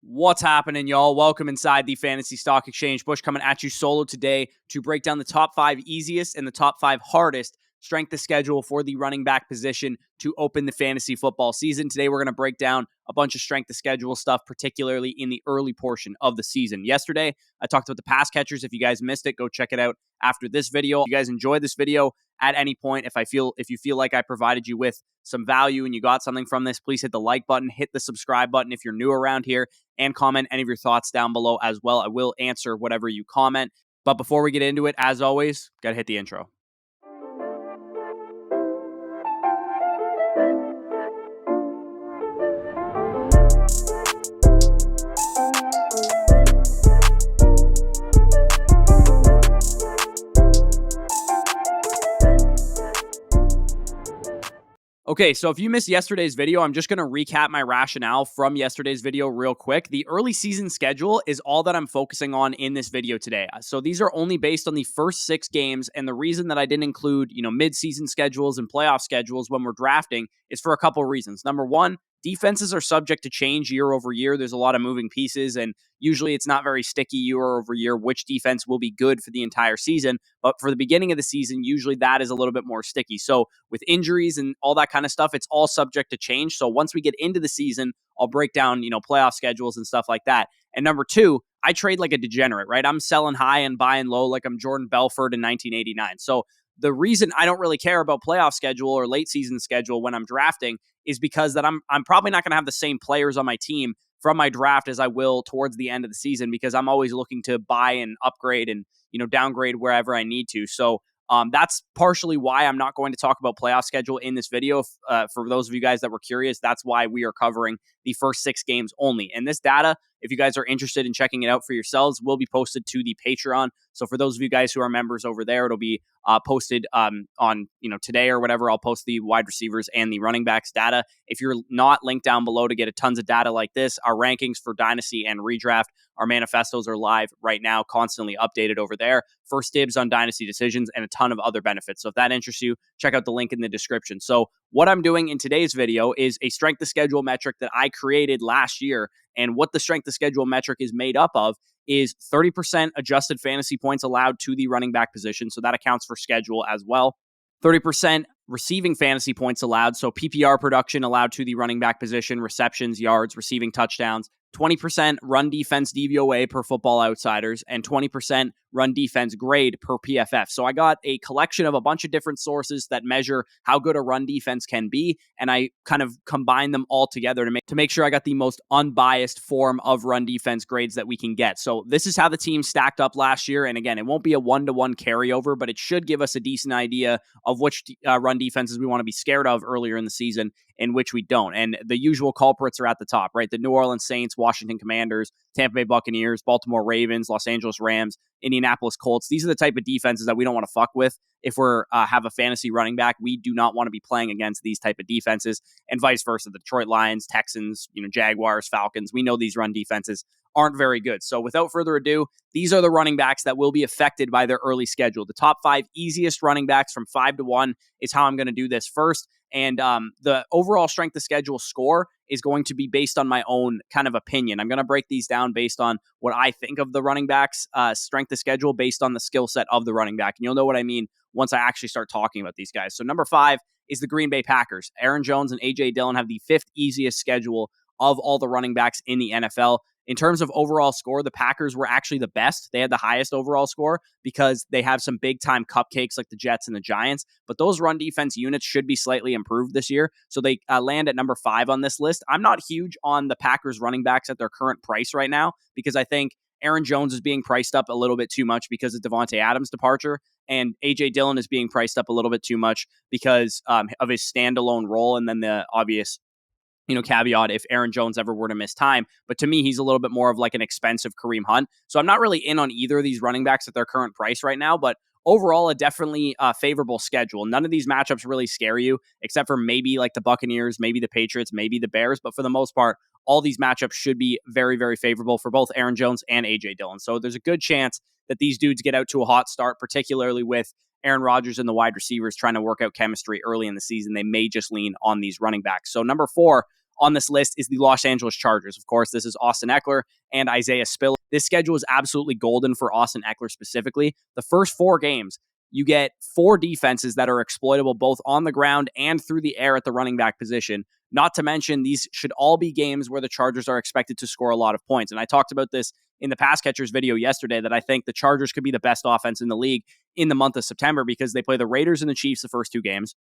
What's happening, y'all? Welcome inside the Fantasy Stock Exchange. Bush coming at you solo today to break down the top 5 easiest and the top 5 hardest strength of schedule for the running back position to open the fantasy football season. Today, we're going to break down a bunch of strength of schedule stuff, particularly in the early portion of the season. Yesterday, I talked about the pass catchers. If you guys missed it, go check it out after this video. If you guys enjoyed this video at any point, if you feel like I provided you with some value and you got something from this, please hit the like button, hit the subscribe button if you're new around here, and comment any of your thoughts down below as well. I will answer whatever you comment. But before we get into it, as always, got to hit the intro. Okay, so if you missed yesterday's video, I'm just going to recap my rationale from yesterday's video real quick. The early season schedule is all that I'm focusing on in this video today. So these are only based on the first 6 games, and the reason that I didn't include, mid-season schedules and playoff schedules when we're drafting is for a couple of reasons. Number one, defenses are subject to change year over year. There's a lot of moving pieces, and usually it's not very sticky year over year which defense will be good for the entire season. But for the beginning of the season, usually that is a little bit more sticky. So with injuries and all that kind of stuff, it's all subject to change. So once we get into the season, I'll break down, playoff schedules and stuff like that. And number two, I trade like a degenerate, right? I'm selling high and buying low like I'm Jordan Belfort in 1989. So the reason I don't really care about playoff schedule or late season schedule when I'm drafting is because that I'm probably not going to have the same players on my team from my draft as I will towards the end of the season, because I'm always looking to buy and upgrade and, downgrade wherever I need to. So that's partially why I'm not going to talk about playoff schedule in this video. For those of you guys that were curious, that's why we are covering the first 6 games only. And this data, if you guys are interested in checking it out for yourselves, will be posted to the Patreon. So for those of you guys who are members over there, it'll be posted on today or whatever. I'll post the wide receivers and the running backs data. If you're not, linked down below to get tons of data like this. Our rankings for Dynasty and Redraft, our manifestos are live right now, constantly updated over there. First dibs on Dynasty decisions and a ton of other benefits. So if that interests you, check out the link in the description. So what I'm doing in today's video is a strength of schedule metric that I created last year. And what the strength of schedule metric is made up of is 30% adjusted fantasy points allowed to the running back position. So that accounts for schedule as well. 30% receiving fantasy points allowed. So PPR production allowed to the running back position, receptions, yards, receiving touchdowns. 20% run defense DVOA per Football Outsiders, and 20% run defense grade per PFF. So I got a collection of a bunch of different sources that measure how good a run defense can be, and I kind of combine them all together to make sure I got the most unbiased form of run defense grades that we can get. So this is how the team stacked up last year, and again, it won't be a one-to-one carryover, but it should give us a decent idea of which run defenses we want to be scared of earlier in the season and which we don't. And the usual culprits are at the top, right? The New Orleans Saints, Washington Commanders, Tampa Bay Buccaneers, Baltimore Ravens, Los Angeles Rams, Indianapolis Colts. These are the type of defenses that we don't want to fuck with. If we're have a fantasy running back, we do not want to be playing against these type of defenses, and vice versa. The Detroit Lions, Texans, Jaguars, Falcons. We know these run defenses aren't very good. So without further ado, these are the running backs that will be affected by their early schedule. The top 5 easiest running backs from 5 to 1 is how I'm going to do this first. And the overall strength of schedule score is going to be based on my own kind of opinion. I'm going to break these down based on what I think of the running backs' strength of schedule based on the skill set of the running back. And you'll know what I mean once I actually start talking about these guys. So number 5 is the Green Bay Packers. Aaron Jones and A.J. Dillon have the 5th easiest schedule of all the running backs in the NFL. In terms of overall score, the Packers were actually the best. They had the highest overall score because they have some big-time cupcakes like the Jets and the Giants. But those run defense units should be slightly improved this year. So they land at number 5 on this list. I'm not huge on the Packers running backs at their current price right now because I think Aaron Jones is being priced up a little bit too much because of Devontae Adams' departure. And A.J. Dillon is being priced up a little bit too much because of his standalone role and then the obvious caveat if Aaron Jones ever were to miss time. But to me, he's a little bit more of like an expensive Kareem Hunt. So I'm not really in on either of these running backs at their current price right now, but overall, a definitely favorable schedule. None of these matchups really scare you, except for maybe like the Buccaneers, maybe the Patriots, maybe the Bears. But for the most part, all these matchups should be very, very favorable for both Aaron Jones and A.J. Dillon. So there's a good chance that these dudes get out to a hot start, particularly with Aaron Rodgers and the wide receivers trying to work out chemistry early in the season. They may just lean on these running backs. So number 4 on this list is the Los Angeles Chargers. Of course, this is Austin Eckler and Isaiah Spiller. This schedule is absolutely golden for Austin Eckler specifically. The first 4 games, you get 4 defenses that are exploitable both on the ground and through the air at the running back position. Not to mention, these should all be games where the Chargers are expected to score a lot of points. And I talked about this in the pass catchers video yesterday, that I think the Chargers could be the best offense in the league in the month of September, because they play the Raiders and the Chiefs the first 2 games.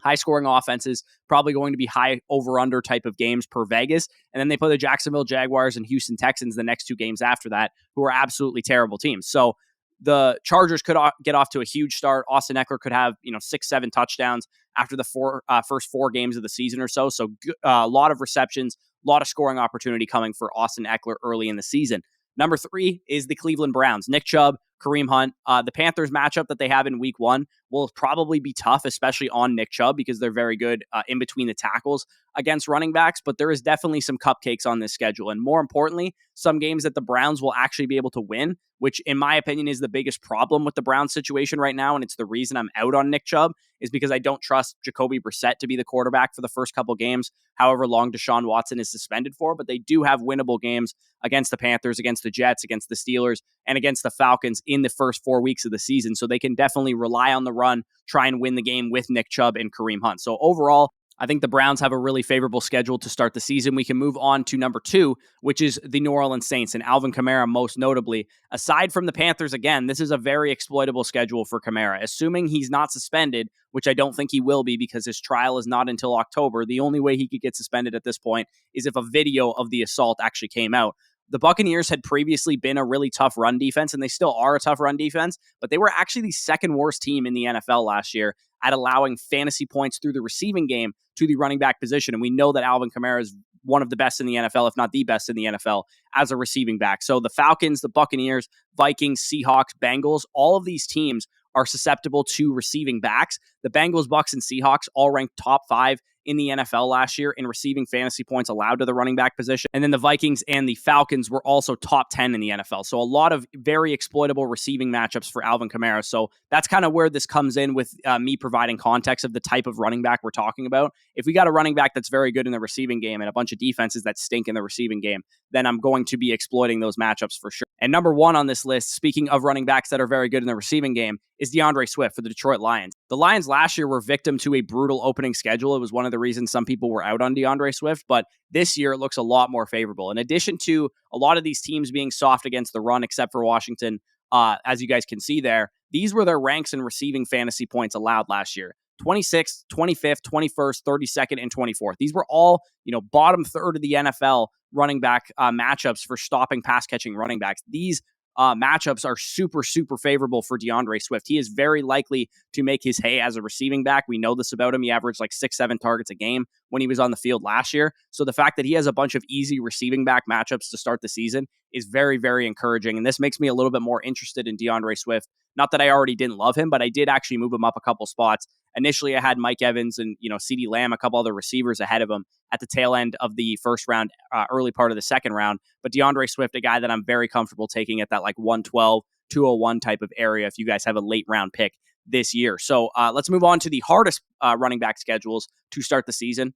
High scoring offenses, probably going to be high over-under type of games per Vegas. And then they play the Jacksonville Jaguars and Houston Texans the next 2 games after that, who are absolutely terrible teams. So the Chargers could get off to a huge start. Austin Eckler could have 6-7 touchdowns after the first 4 games of the season or so. So a lot of receptions, a lot of scoring opportunity coming for Austin Eckler early in the season. Number 3 is the Cleveland Browns. Nick Chubb, Kareem Hunt. The Panthers matchup that they have in week 1 will probably be tough, especially on Nick Chubb, because they're very good in between the tackles against running backs. But there is definitely some cupcakes on this schedule. And more importantly, some games that the Browns will actually be able to win, which in my opinion is the biggest problem with the Browns situation right now. And it's the reason I'm out on Nick Chubb, is because I don't trust Jacoby Brissett to be the quarterback for the first couple games, however long Deshaun Watson is suspended for. But they do have winnable games against the Panthers, against the Jets, against the Steelers, and against the Falcons in the first 4 weeks of the season. So they can definitely rely on the run, try and win the game with Nick Chubb and Kareem Hunt. So overall, I think the Browns have a really favorable schedule to start the season. We can move on to number 2, which is the New Orleans Saints and Alvin Kamara most notably. Aside from the Panthers, again, this is a very exploitable schedule for Kamara. Assuming he's not suspended, which I don't think he will be because his trial is not until October, the only way he could get suspended at this point is if a video of the assault actually came out. The Buccaneers had previously been a really tough run defense, and they still are a tough run defense, but they were actually the second worst team in the NFL last year at allowing fantasy points through the receiving game to the running back position. And we know that Alvin Kamara is one of the best in the NFL, if not the best in the NFL, as a receiving back. So the Falcons, the Buccaneers, Vikings, Seahawks, Bengals, all of these teams are susceptible to receiving backs. The Bengals, Bucks, and Seahawks all ranked top 5 in the NFL last year in receiving fantasy points allowed to the running back position. And then the Vikings and the Falcons were also top 10 in the NFL. So a lot of very exploitable receiving matchups for Alvin Kamara. So that's kind of where this comes in with me providing context of the type of running back we're talking about. If we got a running back that's very good in the receiving game and a bunch of defenses that stink in the receiving game, then I'm going to be exploiting those matchups for sure. And number 1 on this list, speaking of running backs that are very good in the receiving game, is DeAndre Swift for the Detroit Lions. The Lions last year were victim to a brutal opening schedule. It was one of the reasons some people were out on DeAndre Swift, but this year it looks a lot more favorable. In addition to a lot of these teams being soft against the run, except for Washington, as you guys can see there, these were their ranks in receiving fantasy points allowed last year. 26th, 25th, 21st, 32nd, and 24th. These were all, bottom third of the NFL running back matchups for stopping pass catching running backs. These matchups are super, super favorable for DeAndre Swift. He is very likely to make his hay as a receiving back. We know this about him. He averaged like 6-7 targets a game when he was on the field last year. So the fact that he has a bunch of easy receiving back matchups to start the season is very, very encouraging. And this makes me a little bit more interested in DeAndre Swift. Not that I already didn't love him, but I did actually move him up a couple spots. Initially, I had Mike Evans and, CeeDee Lamb, a couple other receivers ahead of him at the tail end of the first round, early part of the second round. But DeAndre Swift, a guy that I'm very comfortable taking at that like 112, 201 type of area if you guys have a late round pick this year. So let's move on to the hardest running back schedules to start the season.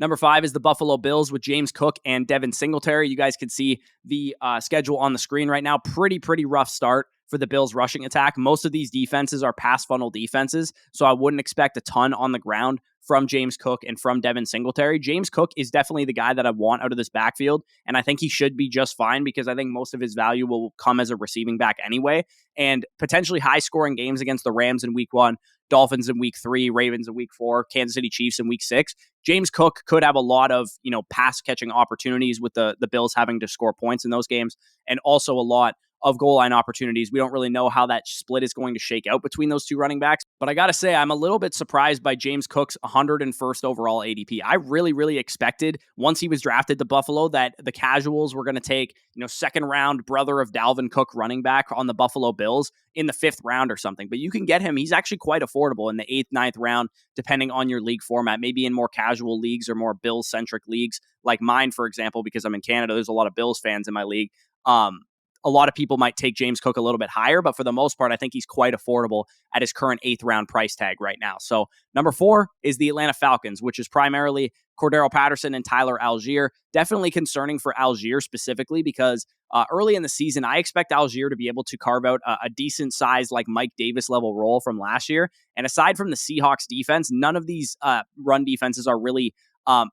Number 5 is the Buffalo Bills with James Cook and Devin Singletary. You guys can see the schedule on the screen right now. Pretty rough start for the Bills rushing attack. Most of these defenses are pass funnel defenses, so I wouldn't expect a ton on the ground from James Cook and from Devin Singletary. James Cook is definitely the guy that I want out of this backfield, and I think he should be just fine because I think most of his value will come as a receiving back anyway, and potentially high-scoring games against the Rams in Week 1, Dolphins in Week 3, Ravens in Week 4, Kansas City Chiefs in Week 6. James Cook could have a lot of, pass-catching opportunities with the Bills having to score points in those games, and also a lot of goal line opportunities. We don't really know how that split is going to shake out between those two running backs. But I got to say, I'm a little bit surprised by James Cook's 101st overall ADP. I really expected once he was drafted to Buffalo that the casuals were going to take, second round brother of Dalvin Cook running back on the Buffalo Bills in the 5th round or something. But you can get him. He's actually quite affordable in the 8th, 9th round, depending on your league format, maybe in more casual leagues or more Bills-centric leagues like mine, for example, because I'm in Canada. There's a lot of Bills fans in my league. a lot of people might take James Cook a little bit higher, but for the most part, I think he's quite affordable at his current 8th round price tag right now. So number 4 is the Atlanta Falcons, which is primarily Cordero Patterson and Tyler Algier. Definitely concerning for Algier specifically because early in the season, I expect Algier to be able to carve out a decent size like Mike Davis level role from last year. And aside from the Seahawks defense, none of these run defenses are really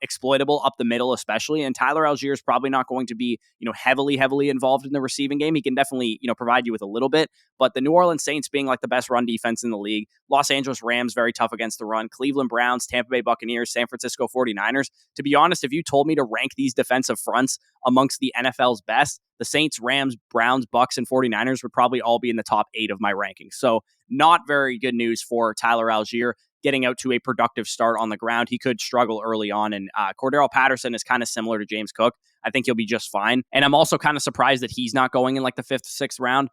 exploitable up the middle, especially. And Tyler Algier is probably not going to be, heavily involved in the receiving game. He can definitely, provide you with a little bit. But the New Orleans Saints being like the best run defense in the league, Los Angeles Rams very tough against the run, Cleveland Browns, Tampa Bay Buccaneers, San Francisco 49ers. To be honest, if you told me to rank these defensive fronts amongst the NFL's best, the Saints, Rams, Browns, Bucks, and 49ers would probably all be in the top 8 of my rankings. So not very good news for Tyler Algier getting out to a productive start on the ground. He could struggle early on, and Cordero Patterson is kind of similar to James Cook. I think he'll be just fine. And I'm also kind of surprised that he's not going in like the 5th, 6th round,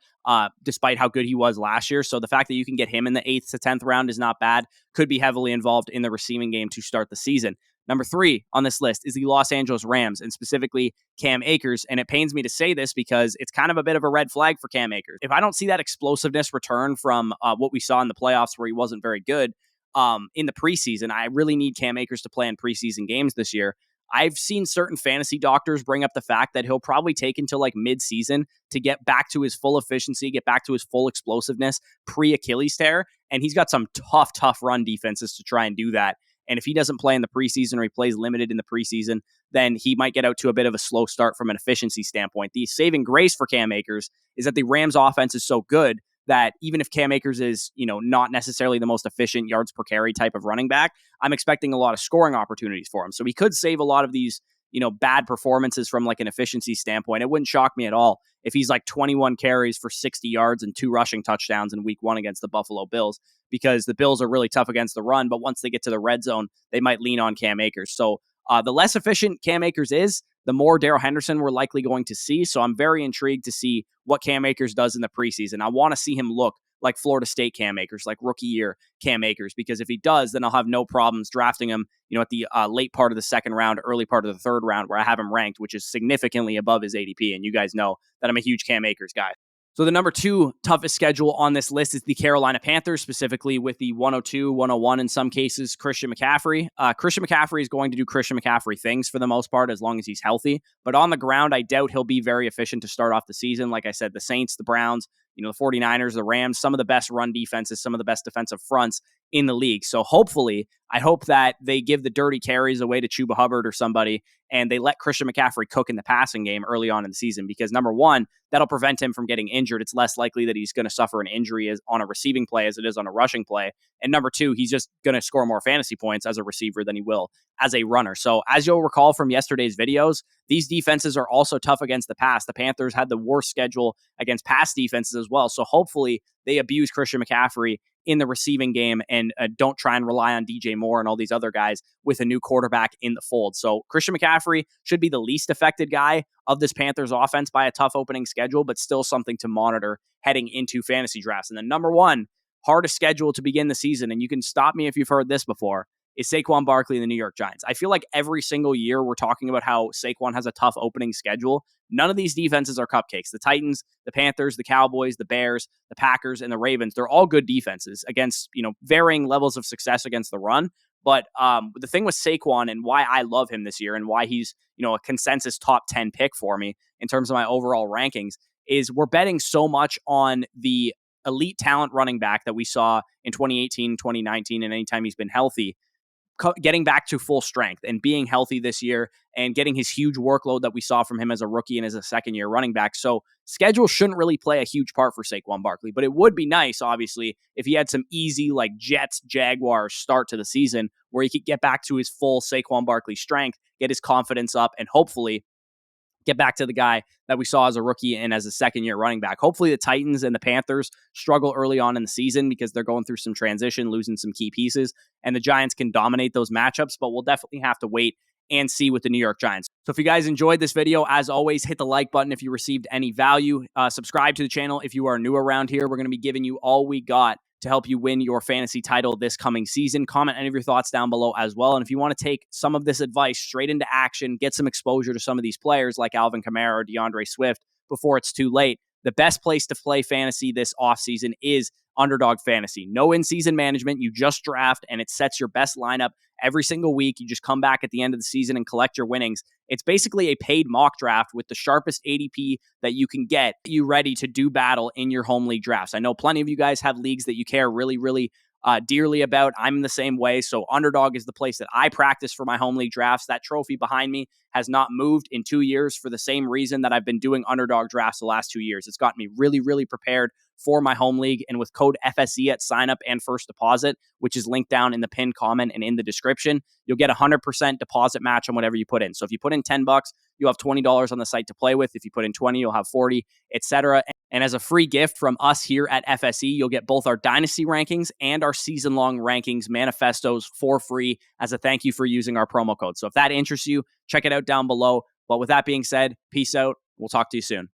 despite how good he was last year. So the fact that you can get him in the 8th to 10th round is not bad. Could be heavily involved in the receiving game to start the season. Number 3 on this list is the Los Angeles Rams, and specifically Cam Akers. And it pains me to say this because it's kind of a bit of a red flag for Cam Akers. If I don't see that explosiveness return from what we saw in the playoffs where he wasn't very good, in the preseason, I really need Cam Akers to play in preseason games this year. I've seen certain fantasy doctors bring up the fact that he'll probably take until like mid-season to get back to his full efficiency, get back to his full explosiveness pre-Achilles tear. And he's got some tough run defenses to try and do that. And if he doesn't play in the preseason or he plays limited in the preseason, then he might get out to a bit of a slow start from an efficiency standpoint. The saving grace for Cam Akers is that the Rams offense is so good that even if Cam Akers is, not necessarily the most efficient yards per carry type of running back, I'm expecting a lot of scoring opportunities for him. So he could save a lot of these, bad performances from like an efficiency standpoint. It wouldn't shock me at all if he's like 21 carries for 60 yards and 2 rushing touchdowns in week 1 against the Buffalo Bills, because the Bills are really tough against the run. But once they get to the red zone, they might lean on Cam Akers. So the less efficient Cam Akers is, the more Darrell Henderson we're likely going to see. So I'm very intrigued to see what Cam Akers does in the preseason. I want to see him look like Florida State Cam Akers, like rookie year Cam Akers, because if he does, then I'll have no problems drafting him, at the late part of the 2nd round, early part of the 3rd round, where I have him ranked, which is significantly above his ADP. And you guys know that I'm a huge Cam Akers guy. So the number 2 toughest schedule on this list is the Carolina Panthers, specifically with the 102, 101 in some cases, Christian McCaffrey. Christian McCaffrey is going to do Christian McCaffrey things for the most part, as long as he's healthy. But on the ground, I doubt he'll be very efficient to start off the season. Like I said, the Saints, the Browns, the 49ers, the Rams, some of the best run defenses, some of the best defensive fronts in the league. So hopefully, I hope that they give the dirty carries away to Chuba Hubbard or somebody, and they let Christian McCaffrey cook in the passing game early on in the season, because number 1, that'll prevent him from getting injured. It's less likely that he's going to suffer an injury on a receiving play as it is on a rushing play. And number 2, he's just going to score more fantasy points as a receiver than he will as a runner. So as you'll recall from yesterday's videos, these defenses are also tough against the pass. The Panthers had the worst schedule against pass defenses as well. So hopefully they abuse Christian McCaffrey in the receiving game and don't try and rely on DJ Moore and all these other guys with a new quarterback in the fold. So Christian McCaffrey should be the least affected guy of this Panthers offense by a tough opening schedule, but still something to monitor heading into fantasy drafts. And then number 1, hardest schedule to begin the season, and you can stop me if you've heard this before, is Saquon Barkley and the New York Giants. I feel like every single year we're talking about how Saquon has a tough opening schedule. None of these defenses are cupcakes. The Titans, the Panthers, the Cowboys, the Bears, the Packers, and the Ravens, they're all good defenses against, varying levels of success against the run. But the thing with Saquon and why I love him this year and why he's, a consensus top 10 pick for me in terms of my overall rankings is we're betting so much on the elite talent running back that we saw in 2018, 2019, and anytime he's been healthy, getting back to full strength and being healthy this year and getting his huge workload that we saw from him as a rookie and as a second-year running back. So schedule shouldn't really play a huge part for Saquon Barkley, but it would be nice, obviously, if he had some easy like Jets, Jaguars start to the season where he could get back to his full Saquon Barkley strength, get his confidence up, and hopefully get back to the guy that we saw as a rookie and as a second-year running back. Hopefully the Titans and the Panthers struggle early on in the season because they're going through some transition, losing some key pieces, and the Giants can dominate those matchups, but we'll definitely have to wait and see with the New York Giants. So if you guys enjoyed this video, as always, hit the like button if you received any value. Subscribe to the channel if you are new around here. We're going to be giving you all we got to help you win your fantasy title this coming season. Comment any of your thoughts down below as well. And if you want to take some of this advice straight into action, get some exposure to some of these players like Alvin Kamara or DeAndre Swift before it's too late, the best place to play fantasy this offseason is Underdog Fantasy. No in-season management. You just draft, and it sets your best lineup every single week. You just come back at the end of the season and collect your winnings. It's basically a paid mock draft with the sharpest ADP that you can get you ready to do battle in your home league drafts. I know plenty of you guys have leagues that you care really, really dearly about. I'm the same way. So Underdog is the place that I practice for my home league drafts. That trophy behind me has not moved in 2 years for the same reason that I've been doing Underdog drafts the last 2 years. It's gotten me really, really prepared for my home league. And with code FSE at sign up and first deposit, which is linked down in the pinned comment and in the description, you'll get a 100% deposit match on whatever you put in. So if you put in $10, you'll have $20 on the site to play with. If you put in 20, you'll have 40, etc. And as a free gift from us here at FSE, you'll get both our dynasty rankings and our season-long rankings manifestos for free as a thank you for using our promo code. So if that interests you, check it out down below. But with that being said, peace out. We'll talk to you soon.